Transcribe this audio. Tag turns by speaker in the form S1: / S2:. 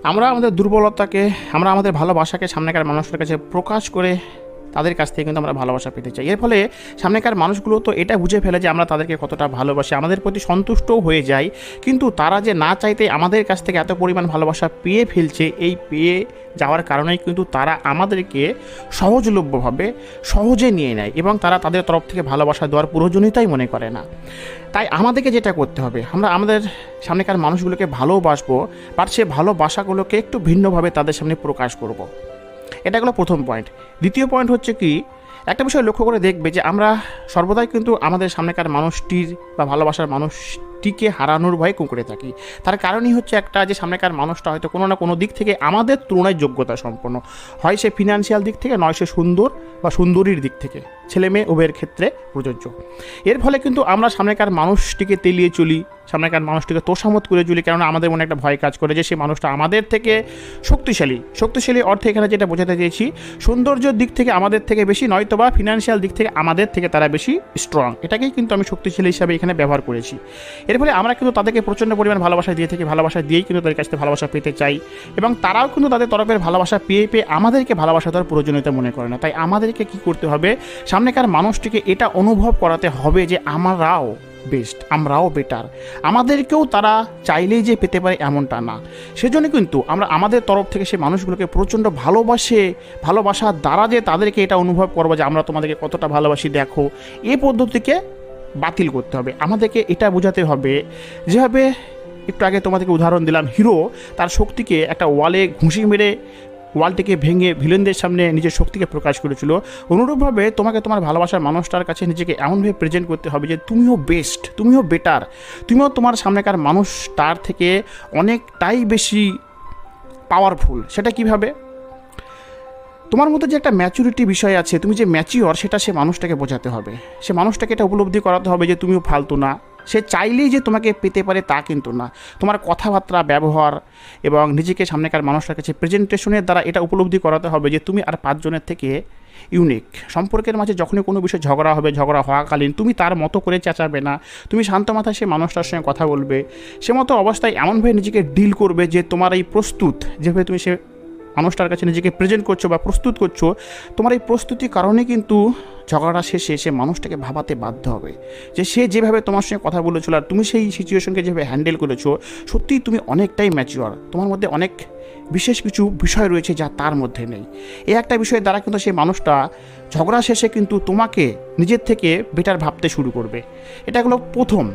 S1: আমরা আমাদের দুর্বলতাকে, আমরা আমাদের ভালোবাসাকে সামনেকার মানুষের কাছে প্রকাশ করে তাদের কাছ থেকে কিন্তু আমরা ভালোবাসা পেতে চাই। এর ফলে সামনেকার মানুষগুলো তো এটা বুঝে ফেলে যে আমরা তাদেরকে কতটা ভালোবাসি, আমাদের প্রতি সন্তুষ্টও হয়ে যায়। কিন্তু তারা যে না চাইতে আমাদের কাছ থেকে এত পরিমাণ ভালোবাসা পেয়ে ফেলছে, এই পেয়ে যাওয়ার কারণেই কিন্তু তারা আমাদেরকে সহজলভ্যভাবে সহজে নিয়ে নেয় এবং তারা তাদের তরফ থেকে ভালোবাসা দেওয়ার প্রয়োজনীয়তাই মনে করে না। তাই আমাদেরকে যেটা করতে হবে, আমরা আমাদের সামনেকার মানুষগুলোকে ভালোবাসবো, বাট সে ভালোবাসাগুলোকে একটু ভিন্নভাবে তাদের সামনে প্রকাশ করব। এটা হলো প্রথম পয়েন্ট। দ্বিতীয় পয়েন্ট হচ্ছে কি, একটা বিষয় লক্ষ্য করে দেখবে যে আমরা সর্বদাই কিন্তু আমাদের সামনেকার মানুষটির বা ভালোবাসার মানুষটিকে হারানোর ভয়ে কুঁকড়ে থাকি। তার কারণই হচ্ছে একটা, যে সামনেকার মানুষটা হয়তো কোনো না কোনো দিক থেকে আমাদের তুলনায় যোগ্যতা সম্পন্ন, হয় সে ফিনান্সিয়াল দিক থেকে, নয় সে সুন্দর বা সুন্দরীর দিক থেকে, ছেলে মেয়ে উভয়ের ক্ষেত্রে প্রযোজ্য। এর ফলে কিন্তু আমরা সামনেকার মানুষটিকে তেলিয়ে চলি, সামনেকার মানুষটিকে তোষামত করে চলি, কেননা আমাদের মনে একটা ভয় কাজ করে যে সেই মানুষটা আমাদের থেকে শক্তিশালী অর্থে এখানে যেটা বোঝাতে চেয়েছি, সৌন্দর্যের দিক থেকে আমাদের থেকে বেশি, নয়তো বা ফিনান্সিয়াল দিক থেকে আমাদের থেকে তারা বেশি স্ট্রং। এটাকেই কিন্তু আমি শক্তিশালী হিসাবে এখানে ব্যবহার করেছি। এর ফলে আমরা কিন্তু তাদেরকে প্রচণ্ড পরিমাণ ভালোবাসা দিয়ে থাকি, ভালোবাসা দিয়েই কিন্তু তাদের কাছ থেকে ভালোবাসা পেতে চাই, এবং তারাও কিন্তু তাদের তরফের ভালোবাসা পেয়ে আমাদেরকে ভালোবাসা দেওয়ার প্রয়োজনীয়তা মনে করে না। তাই আমাদেরকে কি করতে হবে, সামনেকার মানুষটিকে এটা অনুভব করাতে হবে যে আমরাও বেস্ট, আমরাও বেটার, আমাদেরকেও তারা চাইলেই যে পেতে পারে এমনটা না। সেজন্য কিন্তু আমরা আমাদের তরফ থেকে সেই মানুষগুলোকে প্রচণ্ড ভালোবাসার দ্বারা যে তাদেরকে এটা অনুভব করবো যে আমরা তোমাদেরকে কতটা ভালোবাসি দেখো, এই পদ্ধতিকে বাতিল করতে হবে। আমাদেরকে এটা বোঝাতে হবে, যেভাবে একটু আগে তোমাদেরকে উদাহরণ দিলাম, হিরো তার শক্তিকে একটা ওয়ালে ঘুষি মেরে ওয়ালটিকে ভেঙে ভিলেনদের সামনে নিজের শক্তিকে প্রকাশ করেছিল, অনুরূপভাবে তোমাকে তোমার ভালোবাসার মানুষটার কাছে নিজেকে এমনভাবে প্রেজেন্ট করতে হবে যে তুমিও বেস্ট, তুমিও বেটার, তুমিও তোমার সামনেকার মানুষটার থেকে অনেকটাই বেশি পাওয়ারফুল। সেটা কিভাবে? তোমার মধ্যে যে একটা ম্যাচুরিটি বিষয় আছে, তুমি যে ম্যাচিওর, সেটা সে মানুষটাকে বোঝাতে হবে, সে মানুষটাকে এটা উপলব্ধি করাতে হবে যে তুমিও ফালতু না। সে চাইলেই যে তোমাকে পেতে পারে তা কিন্তু না। তোমার কথাবার্তা, ব্যবহার এবং নিজেকে সামনেকার মানুষটার কাছে প্রেজেন্টেশনের দ্বারা এটা উপলব্ধি করাতে হবে যে তুমি আর পাঁচজনের থেকে ইউনিক। সম্পর্কের মাঝে যখনই কোনো বিষয় ঝগড়া হবে, ঝগড়া হওয়াকালীন তুমি তার মতো করে চেঁচাবে না, তুমি শান্ত মাথায় সে মানুষটার সঙ্গে কথা বলবে, সে মতো অবস্থায় এমনভাবে নিজেকে ডিল করবে যে তোমার এই প্রস্তুত, যেভাবে তুমি সে মানুষটার কাছে নিজেকে প্রেজেন্ট করছো বা প্রস্তুত করছো, তোমার এই প্রস্তুতির কারণে কিন্তু ঝগড়া শেষে সে মানুষটাকে ভাবাতে বাধ্য হবে যে সে যেভাবে তোমার সঙ্গে কথা বলেছিল আর তুমি সেই সিচুয়েশনকে যেভাবে হ্যান্ডেল করেছো, সত্যিই তুমি অনেকটাই ম্যাচিওর, তোমার মধ্যে অনেক বিশেষ কিছু বিষয় রয়েছে যা তার মধ্যে নেই। এই একটা বিষয়ের দ্বারা কিন্তু সেই মানুষটা ঝগড়া শেষে কিন্তু তোমাকে নিজের থেকে বেটার ভাবতে শুরু করবে। এটা হলো প্রথম।